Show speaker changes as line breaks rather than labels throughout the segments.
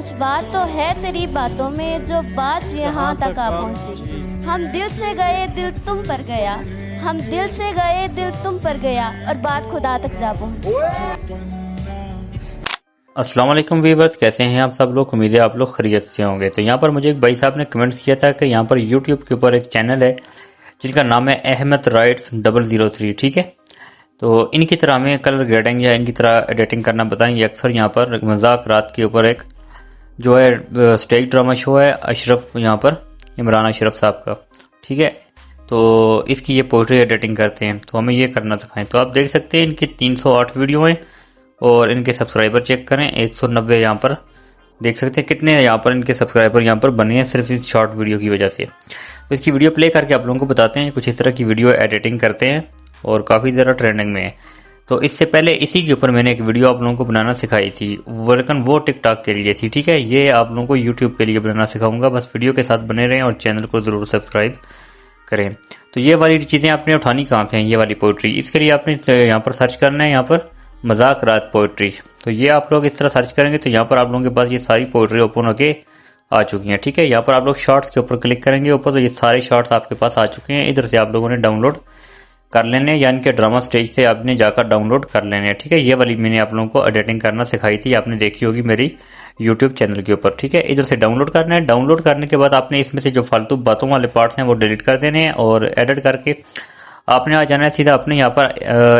कुछ बात तो है तेरी बातों में जो बात यहाँ तक आ पहुँची। हम दिल से गए दिल तुम पर गया, हम दिल से गए दिल तुम पर गया और बात खुदा तक जा पहुँची।
अस्सलाम वालेकुम वीवर्स, कैसे हैं आप सब लोग। उम्मीद है आप लोग खैरियत से होंगे। तो यहाँ पर मुझे एक भाई साहब ने कमेंट किया था कि यहाँ पर यूट्यूब के ऊपर एक चैनल है जिनका नाम है अहमद राइट्स 003, ठीक है। तो इनकी तरह हमें कलर ग्रेडिंग या इनकी तरह एडिटिंग करना बताएंगे। अक्सर यहाँ पर मजाक रात के ऊपर एक जो है स्टेज ड्रामा शो है अशरफ, यहाँ पर इमरान अशरफ साहब का, ठीक है। तो इसकी ये पोइट्री एडिटिंग करते हैं, तो हमें ये करना सिखाएं। तो आप देख सकते हैं इनकी 308 वीडियो हैं और इनके सब्सक्राइबर चेक करें 190। यहाँ पर देख सकते हैं कितने यहाँ पर इनके सब्सक्राइबर यहाँ पर बने हैं सिर्फ इस शॉर्ट वीडियो की वजह से। तो इसकी वीडियो प्ले करके आप लोगों को बताते हैं कुछ इस तरह की वीडियो एडिटिंग करते हैं और काफ़ी ज़्यादा ट्रेंडिंग में है। तो इससे पहले इसी के ऊपर मैंने एक वीडियो आप लोगों को बनाना सिखाई थी, लेकिन वो टिकटॉक के लिए थी, ठीक है। ये आप लोगों को यूट्यूब के लिए बनाना सिखाऊंगा, बस वीडियो के साथ बने रहें और चैनल को ज़रूर सब्सक्राइब करें। तो ये वाली चीज़ें आपने उठानी कहाँ से हैं, ये वाली पोइट्री, इसके लिए आपने यहाँ पर सर्च करना है, यहाँ पर मजाक रात पोइट्री। तो ये आप लोग इस तरह सर्च करेंगे तो यहाँ पर आप लोगों के पास ये सारी पोइट्री ओपन होके आ चुकी हैं, ठीक है। यहाँ पर आप लोग शॉर्ट्स के ऊपर क्लिक करेंगे ऊपर, तो ये सारे शॉर्ट्स आपके पास आ चुके हैं। इधर से आप लोगों ने डाउनलोड कर लेने, यानी कि ड्रामा स्टेज से आपने जाकर डाउनलोड कर लेने, ठीक है। ये वाली मैंने आप लोगों को एडिटिंग करना सिखाई थी, आपने देखी होगी मेरी यूट्यूब चैनल के ऊपर, ठीक है। इधर से डाउनलोड करना है। डाउनलोड करने के बाद आपने इसमें से जो फालतू बातों वाले पार्ट्स हैं वो डिलीट कर देने हैं और एडिट करके आपने आ जाना है सीधा अपने यहाँ पर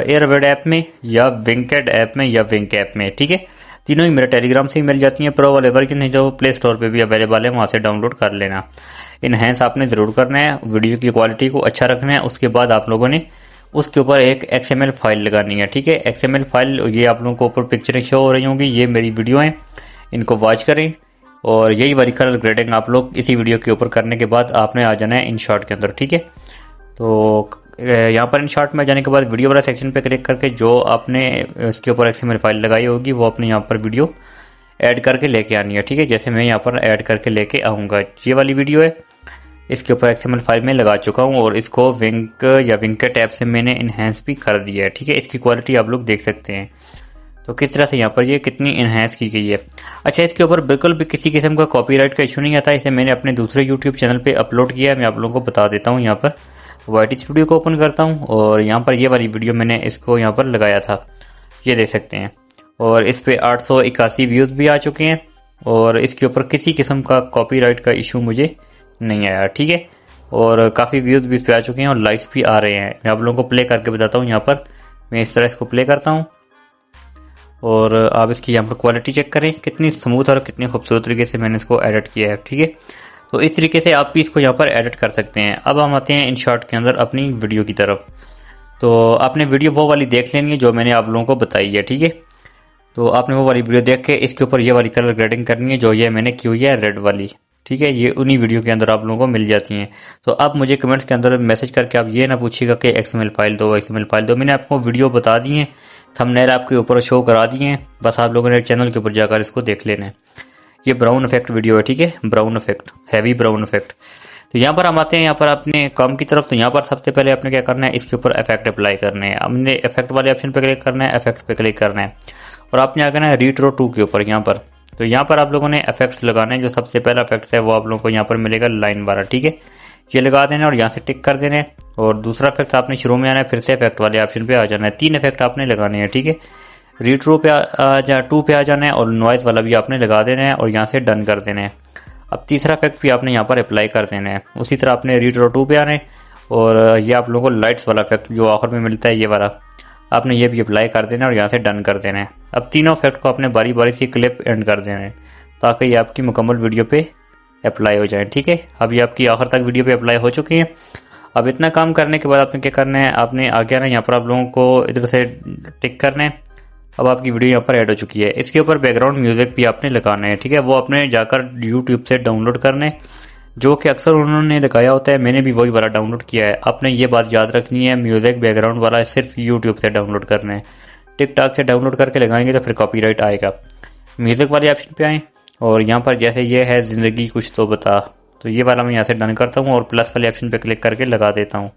एयरबड ऐप में या विंकेड ऐप में या विंक ऐप में, ठीक है। तीनों ही मेरे टेलीग्राम से ही मिल जाती हैं। प्रो वाले वर्जन नहीं जो प्ले स्टोर पे भी अवेलेबल है, वहाँ से डाउनलोड कर लेना। इनहेंस आपने ज़रूर करना है, वीडियो की क्वालिटी को अच्छा रखना है। उसके बाद आप लोगों ने उसके ऊपर एक XML फाइल लगानी है, ठीक है। XML फाइल, ये आप लोगों को ऊपर पिक्चरें शो हो रही होंगी, ये मेरी वीडियो है, इनको वॉच करें। और यही वाली कलर ग्रेडिंग आप लोग इसी वीडियो के ऊपर करने के बाद आपने आ जाना है इन शॉर्ट के अंदर, ठीक है। तो यहाँ पर इन शॉर्ट में जाने के बाद वीडियो वाला सेक्शन पे क्लिक करके जो आपने इसके ऊपर XML फाइल लगाई होगी वो अपने यहाँ पर वीडियो ऐड करके लेके आनी है, ठीक है। जैसे मैं यहाँ पर ऐड करके लेके आऊँगा, ये वाली वीडियो है, इसके ऊपर XML फाइल में लगा चुका हूँ और इसको विंक या विंकेट ऐप से मैंने इन्हेंस भी कर दिया है, ठीक है। इसकी क्वालिटी आप लोग देख सकते हैं तो किस तरह से यहाँ पर ये कितनी इन्हेंस की गई है। अच्छा, इसके ऊपर बिल्कुल भी किसी किस्म का कॉपीराइट का इशू नहीं आता। इसे मैंने अपने दूसरे यूट्यूब चैनल पे अपलोड किया है, मैं आप लोगों को बता देता हूँ। यहाँ पर वाइट स्टूडियो को ओपन करता हूँ और यहाँ पर ये वाली वीडियो मैंने इसको यहाँ पर लगाया था, ये देख सकते हैं। और इस पर 881 व्यूज़ भी आ चुके हैं और इसके ऊपर किसी किस्म का कॉपीराइट का इशू मुझे नहीं आया, ठीक है। और काफ़ी व्यूज़ भी इस पर आ चुके हैं और लाइक्स भी आ रहे हैं। मैं आप लोगों को प्ले करके बताता हूँ। यहाँ पर मैं इस तरह इसको प्ले करता हूँ और आप इसकी यहाँ पर क्वालिटी चेक करें कितनी स्मूथ और कितनी खूबसूरत तरीके से मैंने इसको एडिट किया है, ठीक है। तो इस तरीके से आप भी इसको यहाँ पर एडिट कर सकते हैं। अब हम आते हैं इन शॉर्ट के अंदर अपनी वीडियो की तरफ। तो आपने वीडियो वो वाली देख लेनी है जो मैंने आप लोगों को बताई है, ठीक है। तो आपने वो वाली वीडियो देख के इसके ऊपर ये वाली कलर ग्रेडिंग करनी है जो ये मैंने की हुई है रेड वाली, ठीक है। ये उन्हीं वीडियो के अंदर आप लोगों को मिल जाती हैं। तो आप मुझे कमेंट्स के अंदर मैसेज करके आप ये ना पूछिएगा कि XML फाइल दो, XML फाइल दो। मैंने आपको वीडियो बता दी है, थंबनेल आपके ऊपर शो करा दिए हैं, बस आप लोगों ने चैनल के ऊपर जाकर इसको देख लेना है। ये ब्राउन इफेक्ट वीडियो है, ठीक है, brown effect, heavy brown effect. तो यहाँ पर हम आते हैं यहाँ पर अपने काम की तरफ। तो यहाँ पर सबसे पहले आपने क्या करना है, इसके ऊपर इफेक्ट अप्लाई करने हैं। हमने इफेक्ट वाले ऑप्शन पे क्लिक करना है, इफेक्ट पे क्लिक करना है और आपने आ करना है रेट्रो 2 के ऊपर यहाँ पर। तो यहाँ पर आप लोगों ने इफेक्ट्स लगाने हैं। जो सबसे पहला इफेक्ट है वो आप लोगों को यहाँ पर मिलेगा लाइन वाला, ठीक है, ये लगा देना और यहाँ से टिक कर देना है। और दूसरा इफेक्ट आपने शुरू में आना है, फिर से इफेक्ट वाले ऑप्शन पे आ जाना है। 3 इफेक्ट आपने लगाने हैं, ठीक है। रेट्रो पे 2 पे आ जाना है और नॉइज वाला भी आपने लगा देना है और यहाँ से डन कर देना है। अब तीसरा इफेक्ट भी आपने यहाँ पर अप्लाई कर देना है। उसी तरह आपने रेट्रो 2 पे आना है और ये आप लोगों को लाइट्स वाला इफेक्ट जो आखिर में मिलता है ये वाला आपने ये भी अप्लाई कर देना है और यहाँ से डन कर देना है। अब तीनों इफेक्ट को आपने बारी बारी से क्लिप एंड कर देना है ताकि ये आपकी मुकम्मल वीडियो पे अप्लाई हो जाए, ठीक है। अब ये आपकी आखिर तक वीडियो पे अप्लाई हो चुकी है। अब इतना काम करने के बाद आपने क्या करना है, आपने आगे आना, यहाँ पर आप लोगों को इधर से टिक करना है। अब आपकी वीडियो यहाँ पर ऐड हो चुकी है। इसके ऊपर बैकग्राउंड म्यूजिक भी आपने लगाना है, ठीक है। वो आपने जाकर यूट्यूब से डाउनलोड करना है, जो कि अक्सर उन्होंने लगाया होता है, मैंने भी वही वाला डाउनलोड किया है। आपने ये बात याद रखनी है, म्यूजिक बैकग्राउंड वाला सिर्फ यूट्यूब से डाउनलोड करना है। टिकटॉक से डाउनलोड करके लगाएंगे तो फिर कॉपीराइट आएगा। म्यूजिक वाले ऑप्शन पे आएँ और यहाँ पर जैसे ये है ज़िंदगी कुछ तो बता, तो ये वाला मैं यहाँ से डन करता हूँ और प्लस वाले ऑप्शन पे क्लिक करके लगा देता हूँ।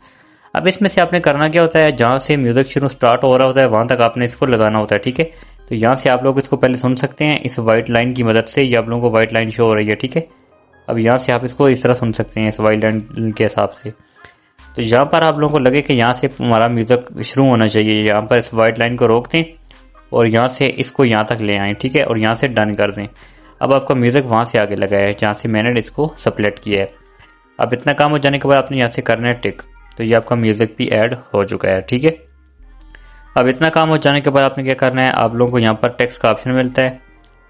अब इसमें से आपने करना क्या होता है, जहाँ से म्यूजिक शुरू स्टार्ट हो रहा होता है वहाँ तक आपने इसको लगाना होता है, ठीक है। तो यहाँ से आप लोग इसको पहले सुन सकते हैं इस वाइट लाइन की मदद से। ये आप लोगों को वाइट लाइन शो हो रही है, ठीक है। अब यहाँ से आप इसको इस तरह सुन सकते हैं इस वाइट लाइन के हिसाब से। तो यहाँ पर आप लोगों को लगे कि यहाँ से हमारा म्यूज़िक शुरू होना चाहिए, यहाँ पर इस वाइट लाइन को रोक दें और यहाँ से इसको यहाँ तक ले आएँ, ठीक है, और यहाँ से डन कर दें। अब आपका म्यूज़िक वहाँ से आगे लगा है जहाँ से मैंने इसको सेलेक्ट किया है। अब इतना काम हो जाने के बाद आपने यहाँ से करना है टिक, तो ये आपका म्यूज़िक भी ऐड हो चुका है, ठीक है। अब इतना काम हो जाने के बाद आपने क्या करना है, आप लोगों को यहाँ पर टेक्स्ट का ऑप्शन मिलता है।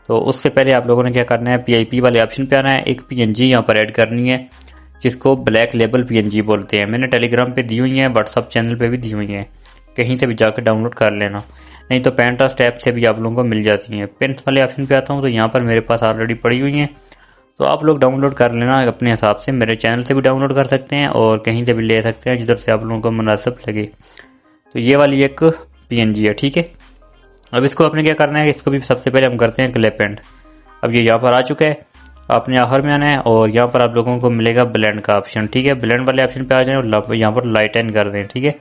तो उससे पहले आप लोगों ने क्या करना है, PIP वाले ऑप्शन पे आना है। एक PNG यहाँ पर ऐड करनी है जिसको ब्लैक लेबल PNG बोलते हैं। मैंने टेलीग्राम पे दी हुई है, व्हाट्सअप चैनल पे भी दी हुई है, कहीं से भी जाकर डाउनलोड कर लेना, नहीं तो पेंट्रस्ट ऐप से भी आप लोगों को मिल जाती हैं। पेंस वाले ऑप्शन पे आता हूँ तो यहाँ पर मेरे पास ऑलरेडी पड़ी हुई हैं, तो आप लोग डाउनलोड कर लेना अपने हिसाब से। मेरे चैनल से भी डाउनलोड कर सकते हैं और कहीं से भी ले सकते हैं जिधर से आप लोगों को मुनासिब लगे। तो ये वाली एक PNG है, ठीक है। अब इसको आपने क्या करना है, इसको भी सबसे पहले हम करते हैं क्लिप एंड। अब ये यहाँ पर आ चुका है, आपने आखिर में आना है और यहाँ पर आप लोगों को मिलेगा ब्लेंड का ऑप्शन, ठीक है। ब्लेंड वाले ऑप्शन पे आ जाए और यहाँ पर लाइटन कर दें, ठीक है।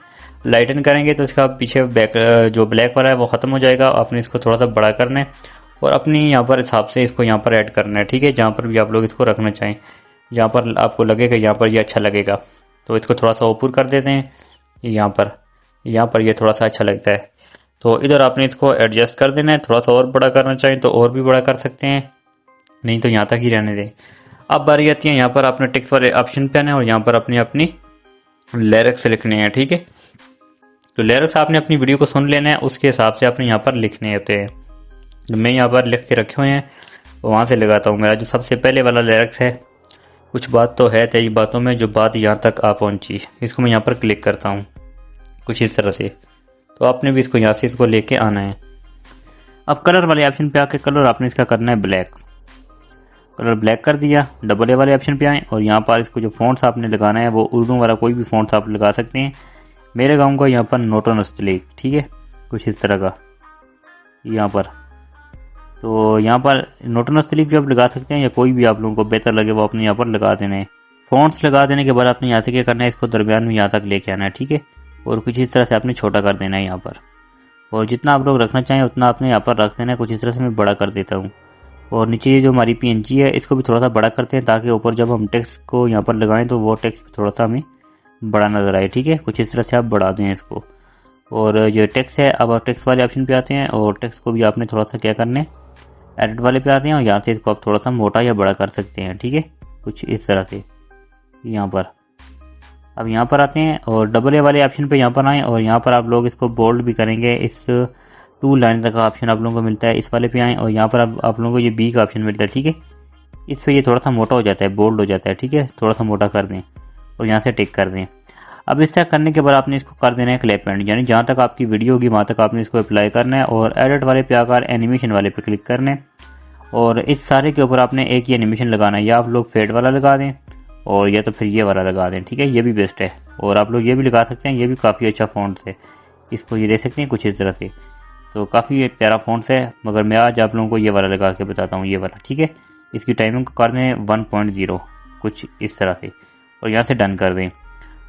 लाइटन करेंगे तो इसका पीछे बैक जो ब्लैक वाला है वो ख़त्म हो जाएगा। आपने इसको थोड़ा सा बड़ा करना है और अपनी यहाँ पर हिसाब से इसको यहाँ पर ऐड करना है, ठीक है। जहाँ पर भी आप लोग इसको रखना चाहें, जहाँ पर आपको लगेगा यहाँ पर ये अच्छा लगेगा तो इसको थोड़ा सा ऊपर कर देते हैं। यहाँ पर ये थोड़ा सा अच्छा लगता है तो इधर आपने इसको एडजस्ट कर देना है। थोड़ा सा और बड़ा करना चाहें तो और भी बड़ा कर सकते हैं, नहीं तो यहाँ तक ही रहने दें। अब बारी आती है यहाँ पर आपने टेक्स्ट वाले ऑप्शन पे आना है और यहाँ पर अपनी लिरिक्स लिखने हैं, ठीक है। तो लिरिक्स आपने अपनी वीडियो को सुन लेना है, उसके हिसाब से आपने यहाँ पर लिखने होते हैं। तो मैं यहाँ पर लिख के रखे हुए हैं, वहाँ से लगाता हूँ। मेरा जो सबसे पहले वाला लिरिक्स है, कुछ बात तो है तेरी बातों में जो बात यहाँ तक आ पहुँची, इसको मैं यहाँ पर क्लिक करता हूँ कुछ इस तरह से। तो आपने भी इसको यहाँ से इसको लेके आना है। अब कलर वाले ऑप्शन पे आके कलर आपने इसका करना है ब्लैक, कलर ब्लैक कर दिया। डबल ए वाले ऑप्शन पे आए और यहाँ पर इसको जो फ़ॉन्ट्स आपने लगाना है वो उर्दू वाला कोई भी फ़ॉन्ट्स आप लगा सकते हैं। मेरे गाँव का यहाँ पर नोटो नस्तलीक, ठीक है, कुछ इस तरह का यहाँ पर। तो यहाँ पर नोटो नस्तलीक भी आप लगा सकते हैं या कोई भी आप लोगों को बेहतर लगे वो अपने यहाँ पर लगा देना है। फ़ॉन्ट्स लगा देने के बाद आपने यहाँ से क्या करना है, इसको दरमियान में यहाँ तक लेके आना है, ठीक है। और कुछ इस तरह से आपने छोटा कर देना है यहाँ पर, और जितना आप लोग रखना चाहें उतना आपने यहाँ पर रख देना है। कुछ इस तरह से मैं बड़ा कर देता हूँ। और नीचे ये जो हमारी PNG है इसको भी थोड़ा सा बड़ा करते हैं ताकि ऊपर जब हम टेक्स्ट को यहाँ पर लगाएं तो वो टेक्स्ट थोड़ा सा हमें बड़ा नज़र आए, ठीक है। कुछ इस तरह से आप बढ़ा दें इसको। और ये टेक्स्ट है, अब आप टेक्स्ट वाले ऑप्शन पे आते हैं और टेक्स्ट को भी आपने थोड़ा सा क्या करना है, एडिट वाले पे आते हैं और यहाँ से इसको आप थोड़ा सा मोटा या बड़ा कर सकते हैं, ठीक है, कुछ इस तरह से यहाँ पर। अब यहाँ पर आते हैं और डबल ए वाले ऑप्शन पे यहाँ पर आएँ और यहाँ पर आप लोग इसको बोल्ड भी करेंगे। इस 2 लाइन तक का ऑप्शन आप लोगों को मिलता है। इस वाले पे आएँ और यहाँ पर आप लोगों को ये B का ऑप्शन मिलता है, ठीक है। इस पर ये थोड़ा सा मोटा हो जाता है, बोल्ड हो जाता है, ठीक है। थोड़ा सा मोटा कर दें और यहाँ से टिक कर दें। अब इस तरह करने के बाद आपने इसको कर देना है क्लिप एंड, यानी जहाँ तक आपकी वीडियो होगी वहाँ तक आपने इसको अप्लाई करना है। और एडिट वाले पे आकर एनिमेशन वाले पे क्लिक करना है और इस सारे के ऊपर आपने एक ही एनिमेशन लगाना है। या आप लोग फेड वाला लगा दें और या तो फिर ये वाला लगा दें, ठीक है, ये भी बेस्ट है। और आप लोग ये भी लगा सकते हैं, ये भी काफ़ी अच्छा फ़ॉन्ट है, इसको ये दे सकते हैं कुछ इस तरह से। तो काफ़ी प्यारा फ़ॉन्ट है, मगर मैं आज आप लोगों को ये वाला लगा के बताता हूँ, ये वाला, ठीक है। इसकी टाइमिंग को कर दें 1.0 कुछ इस तरह से और यहाँ से डन कर दें।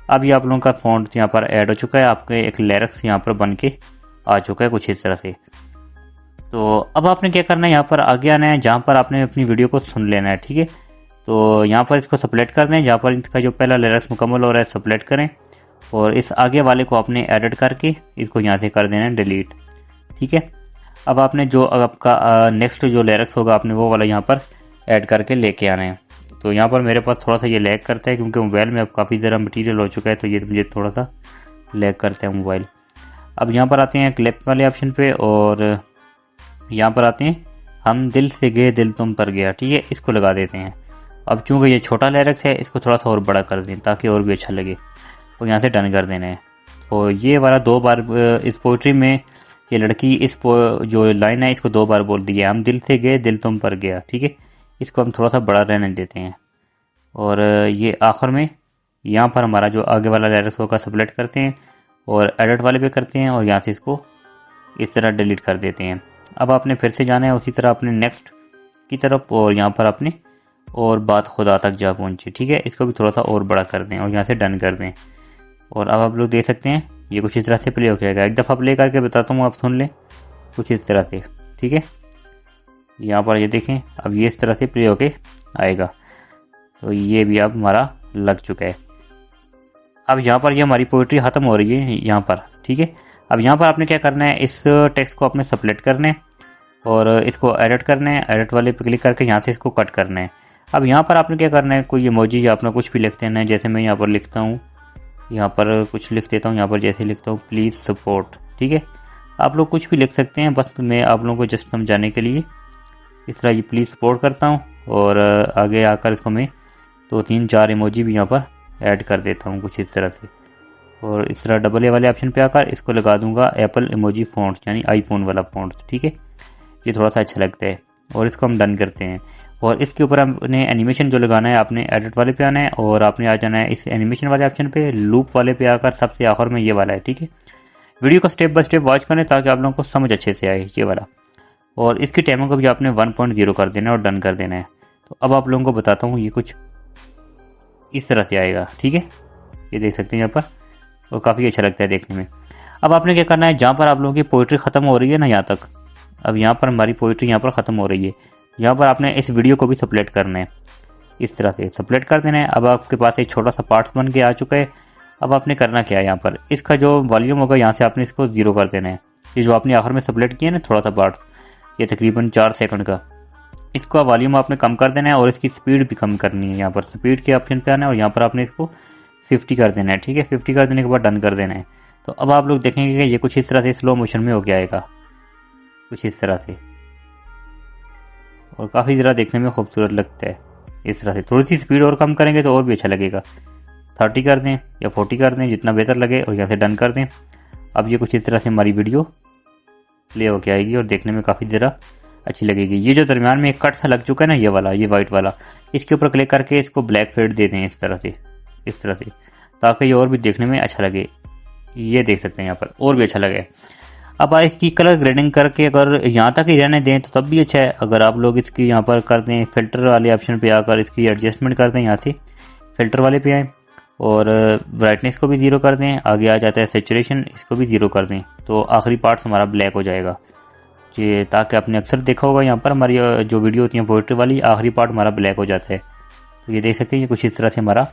अब ये आप लोगों का फ़ॉन्ट यहाँ पर ऐड हो चुका है, आपके एक लिरिक्स यहाँ पर बन के आ चुका है कुछ इस तरह से। तो अब आपने क्या करना है, यहाँ पर आगे आना है जहाँ पर आपने अपनी वीडियो को सुन लेना है, ठीक है। तो यहाँ पर इसको सेलेक्ट कर दें, जहाँ पर इसका जो पहला लिरिक्स मुकम्मल हो रहा है सेलेक्ट करें और इस आगे वाले को आपने एडिट करके इसको यहाँ से कर देना है डिलीट, ठीक है। अब आपने जो आपका नेक्स्ट जो लिरिक्स होगा आपने वो वाला यहाँ पर ऐड करके लेके आना है। तो यहाँ पर मेरे पास थोड़ा सा ये लैग करता है क्योंकि मोबाइल में अब काफ़ी ज़रा मटीरियल हो चुका है, तो ये मुझे थोड़ा सा लैग करता है मोबाइल। अब यहाँ पर आते हैं क्लिप वाले ऑप्शन पे और यहाँ पर आते हैं हम दिल से गए दिल तुम पर गया, ठीक है, इसको लगा देते हैं। अब चूँकि ये छोटा लिरिक्स है इसको थोड़ा सा और बड़ा कर दें ताकि और भी अच्छा लगे और यहाँ से डन कर देना है। और ये वाला 2 बार इस पोइट्री में ये लड़की इस जो लाइन है इसको 2 बार बोल दी है, हम दिल से गए दिल तुम पर गया, ठीक है। इसको हम थोड़ा सा बड़ा रहने देते हैं और ये आखिर में यहाँ पर हमारा जो आगे वाला लिरिक्स होगा सेलेक्ट करते हैं और एडिट वाले पे करते हैं और यहाँ से इसको इस तरह डिलीट कर देते हैं। अब आपने फिर से जाना है उसी तरह अपने नेक्स्ट की तरफ और यहाँ पर अपने और बात खुदा तक जा पहुँची, ठीक है। इसको भी थोड़ा सा और बड़ा कर दें और यहाँ से डन कर दें। और अब आप लोग देख सकते हैं ये कुछ इस तरह से प्ले हो जाएगा। एक दफ़ा प्ले करके बताता हूँ, आप सुन लें कुछ इस तरह से। ठीक है। यहाँ पर ये देखें, अब ये इस तरह से प्ले होके आएगा। तो ये भी अब हमारा लग चुका है। अब यहाँ पर ये हमारी पोइट्री ख़त्म हो रही है यहाँ पर, ठीक है। अब यहाँ पर आपने क्या करना है, इस टेक्स्ट को आपने सेलेक्ट करना है और इसको एडिट करना है। एडिट वाले पे क्लिक करके यहाँ से इसको कट करना है। अब यहाँ पर आपने क्या करना है, कोई इमोजी या अपना कुछ भी लिख देना है। जैसे मैं यहाँ पर लिखता हूँ, यहाँ पर कुछ लिख देता हूँ। यहाँ पर जैसे लिखता हूँ प्लीज़ सपोर्ट, ठीक है। आप लोग कुछ भी लिख सकते हैं, बस मैं आप लोगों को जस्ट समझाने के लिए इस तरह ये प्लीज़ सपोर्ट करता हूँ और आगे आकर इसको मैं 2-3-4 इमोजी भी यहाँ पर ऐड कर देता हूँ कुछ इस तरह से। और इस तरह डबल ए वाले ऑप्शन पे आकर इसको लगा दूंगा एप्पल इमोजी फ़ॉन्ट्स, यानी आईफोन वाला फ़ॉन्ट्स, ठीक है। ये थोड़ा सा अच्छा लगता है और इसको हम डन करते हैं। और इसके ऊपर आपने एनिमेशन जो लगाना है, आपने एडिट वाले पे आना है और आपने आ जाना है इस एनिमेशन वाले ऑप्शन पे, लूप वाले पे आकर सबसे आखिर में ये वाला है, ठीक है। वीडियो को स्टेप बाय स्टेप वॉच करें ताकि आप लोगों को समझ अच्छे से आए ये वाला। और इसकी टाइमिंग को भी आपने 1.0 कर देना है और डन कर देना है। तो अब आप लोगों को बताता हूँ, ये कुछ इस तरह से आएगा, ठीक है। ये देख सकते हैं यहाँ पर, और काफ़ी अच्छा लगता है देखने में। अब आपने क्या करना है, जहाँ पर आप लोगों की पोइट्री ख़त्म हो रही है ना यहाँ तक, अब यहाँ पर हमारी पोइट्री यहाँ पर ख़त्म हो रही है। यहाँ पर आपने इस वीडियो को भी सेलेक्ट करना है, इस तरह से सेलेक्ट कर देना है। अब आपके पास एक छोटा सा पार्ट्स बन के आ चुका है। अब आपने करना क्या है, यहाँ पर इसका जो वॉल्यूम होगा यहाँ से आपने इसको 0 कर देना है। ये जो आपने आखिर में सेलेक्ट किया ना थोड़ा सा पार्ट, ये तकरीबन 4 सेकंड का, इसका वॉल्यूम आपने कम कर देना है और इसकी स्पीड भी कम करनी है। यहाँ पर स्पीड के ऑप्शन पे आना है और यहाँ पर आपने इसको 50 कर देना है, ठीक है। 50 कर देने के बाद डन कर देना है। तो अब आप लोग देखेंगे कि ये कुछ इस तरह से स्लो मोशन में हो गया आएगा, कुछ इस तरह से, और काफ़ी ज़रा देखने में खूबसूरत लगता है इस तरह से। थोड़ी सी स्पीड और कम करेंगे तो और भी अच्छा लगेगा। 30 कर दें या 40 कर दें, जितना बेहतर लगे, और यहाँ से डन कर दें। अब ये कुछ इस तरह से हमारी वीडियो प्ले होके आएगी और देखने में काफ़ी ज़रा अच्छी लगेगी। ये जो दरमियान में एक कट सा लग चुका है ना, ये वाला, ये वाइट वाला, इसके ऊपर क्लिक करके इसको ब्लैक फेड दे दें इस तरह से, ताकि ये और भी देखने में अच्छा लगे। ये देख सकते हैं यहाँ पर और भी अच्छा लगे। अब आप इसकी कलर ग्रेडिंग करके अगर यहाँ तक ही रहने दें तो तब भी अच्छा है। अगर आप लोग इसकी यहाँ पर कर दें, फिल्टर वाले ऑप्शन पे आकर इसकी एडजस्टमेंट कर दें, यहाँ से फिल्टर वाले पे आए और ब्राइटनेस को भी 0 कर दें। आगे आ जाता है सैचुरेशन, इसको भी 0 कर दें, तो आखिरी पार्ट हमारा ब्लैक हो जाएगा। ये ताकि आपने अक्सर देखा होगा यहाँ पर हमारी जो वीडियो होती है पोइट्री वाली, आखिरी पार्ट हमारा ब्लैक हो जाता है। तो ये देख सकते हैं, ये कुछ इस तरह से हमारा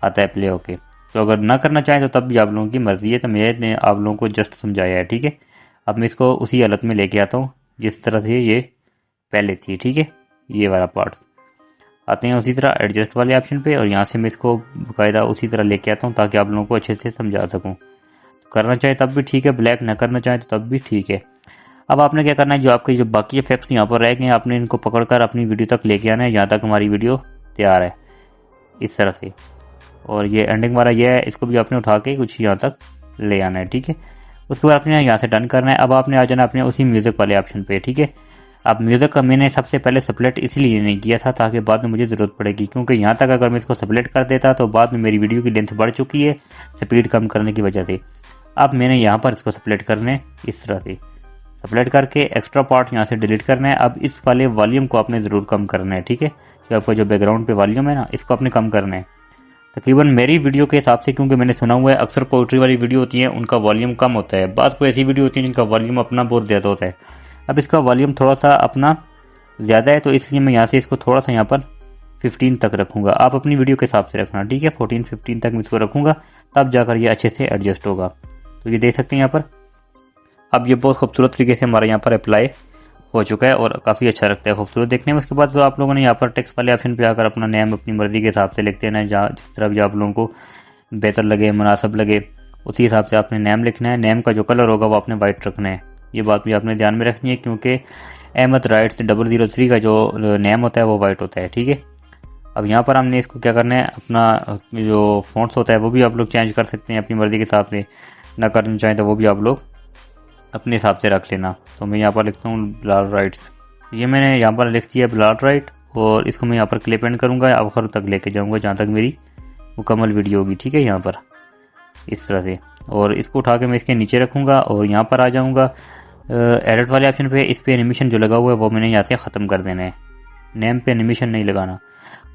आता है प्ले होके। तो अगर ना करना चाहें तो तब भी आप लोगों की मर्जी है। तो मैंने आप लोगों को जस्ट समझाया है, ठीक है। अब मैं इसको उसी हालत में लेके आता हूँ जिस तरह से ये पहले थी, ठीक है। ये वाला पार्ट आते हैं उसी तरह एडजस्ट वाले ऑप्शन पे और यहाँ से मैं इसको बाकायदा उसी तरह लेके आता हूँ ताकि आप लोगों को अच्छे से समझा सकूँ। करना चाहे तब भी ठीक है, ब्लैक ना करना चाहे तो तब भी ठीक है। अब आपने क्या करना है, जो आपके जो बाकी इफेक्ट्स यहाँ पर रह गए आपने इनको पकड़कर अपनी वीडियो तक लेके आना है, यहाँ तक हमारी वीडियो तैयार है इस तरह से। और ये एंडिंग वाला ये है, इसको भी आपने उठा के कुछ यहाँ तक ले आना है, ठीक है। उसके बाद आपने यहाँ से डन करना है। अब आपने आ जाना अपने उसी म्यूज़िक वाले ऑप्शन पे, ठीक है। अब म्यूज़िक का मैंने सबसे पहले सेलेक्ट इसलिए नहीं किया था ताकि बाद में मुझे ज़रूरत पड़ेगी, क्योंकि यहाँ तक अगर मैं इसको सेलेक्ट कर देता तो बाद में मेरी वीडियो की लेंथ बढ़ चुकी है स्पीड कम करने की वजह से। अब मैंने यहाँ पर इसको सेलेक्ट करना है, इस तरह से सेलेक्ट करके एक्स्ट्रा पार्ट यहाँ से डिलीट करना है। अब इस वाले वॉल्यूम को आपने ज़रूर कम करना है, ठीक है। जो आपका जो बैकग्राउंड पे वॉल्यूम है ना, इसको आपने कम करना है तकरीबन मेरी वीडियो के हिसाब से, क्योंकि मैंने सुना हुआ है अक्सर पोइट्री वाली वीडियो होती है उनका वॉल्यूम कम होता है, बात कोई ऐसी वीडियो होती है जिनका वॉल्यूम अपना बहुत ज़्यादा होता है। अब इसका वॉल्यूम थोड़ा सा अपना ज़्यादा है तो इसलिए मैं यहाँ से इसको थोड़ा सा यहाँ पर 15 तक रखूँगा। आप अपनी वीडियो के हिसाब से रखना, ठीक है। 14-15 तक मैं इसको रखूँगा, तब जाकर ये अच्छे से एडजस्ट होगा। तो ये देख सकते हैं यहाँ पर अब ये बहुत खूबसूरत तरीके से हमारा यहाँ पर अप्लाई हो चुका है और काफ़ी अच्छा लगता है, खूबसूरत देखने में। उसके बाद जो आप लोगों ने यहाँ पर टेक्स्ट वाले ऑप्शन पे आकर अपना नेम अपनी मर्जी के हिसाब से लिखते हैं ना, जहाँ जिस तरह भी आप लोगों को बेहतर लगे, मुनासिब लगे, उसी हिसाब से आपने नेम लिखना है। नेम का जो कलर होगा वो आपने वाइट रखना है, ये बात भी आपने ध्यान में रखनी है, क्योंकि अहमद राइट्स 003 का जो नेम होता है वो वाइट होता है, ठीक है। अब यहाँ पर हमने इसको क्या करना है, अपना जो फॉन्ट्स होता है वो भी आप लोग चेंज कर सकते हैं अपनी मर्जी के हिसाब से, ना करना चाहें तो वो भी आप लोग अपने हिसाब से रख लेना। तो मैं यहाँ पर लिखता हूँ ब्लर राइट्स, ये मैंने यहाँ पर लिख दिया ब्लर राइट, और इसको मैं यहाँ पर क्लिप एंड करूँगा, आखिर तक लेके जाऊँगा जहाँ तक मेरी मुकम्मल वीडियो होगी, ठीक है। यहाँ पर इस तरह से, और इसको उठा के मैं इसके नीचे रखूँगा और यहाँ पर आ जाऊँगा एडिट वाले ऑप्शन पे। इस पे एनिमेशन जो लगा हुआ है वो मैंने यहाँ से ख़त्म कर देना है, नेम पे एनिमेशन नहीं लगाना।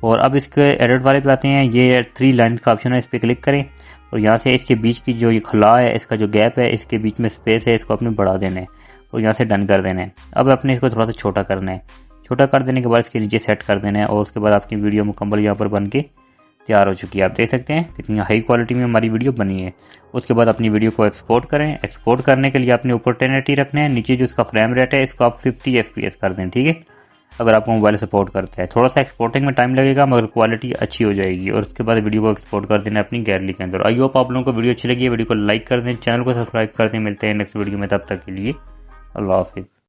और अब इसके एडिट वाले पे आते हैं, ये 3 लाइन्स का ऑप्शन है, इस पर क्लिक करें और यहाँ से इसके बीच की जो ये खला है, इसका जो गैप है, इसके बीच में स्पेस है, इसको आपने बढ़ा देना है। और यहाँ से डन कर देना है। अब अपने इसको थोड़ा सा छोटा करना है। छोटा कर देने के बाद इसके नीचे सेट कर देना है और उसके बाद आपकी वीडियो मुकम्मल यहाँ पर बन के तैयार हो चुकी है। आप देख सकते हैं कितनी हाई क्वालिटी में हमारी वीडियो बनी है। उसके बाद अपनी वीडियो को एक्सपोर्ट करें। एक्सपोर्ट करने के लिए आपने ऊपर 1080 रखना है, नीचे जो इसका फ्रेम रेट है इसको आप 50 FPS कर दें, ठीक है। अगर आपको मोबाइल सपोर्ट करता है, थोड़ा सा एक्सपोर्टिंग में टाइम लगेगा मगर क्वालिटी अच्छी हो जाएगी। और उसके बाद वीडियो को एक्सपोर्ट कर देना अपनी गैलरी के अंदर। आई होप आप लोगों को वीडियो अच्छी लगी है। वीडियो को लाइक कर दें, चैनल को सब्सक्राइब कर दें। मिलते हैं नेक्स्ट वीडियो में, तब तक के लिए अल्लाह हाफिज़।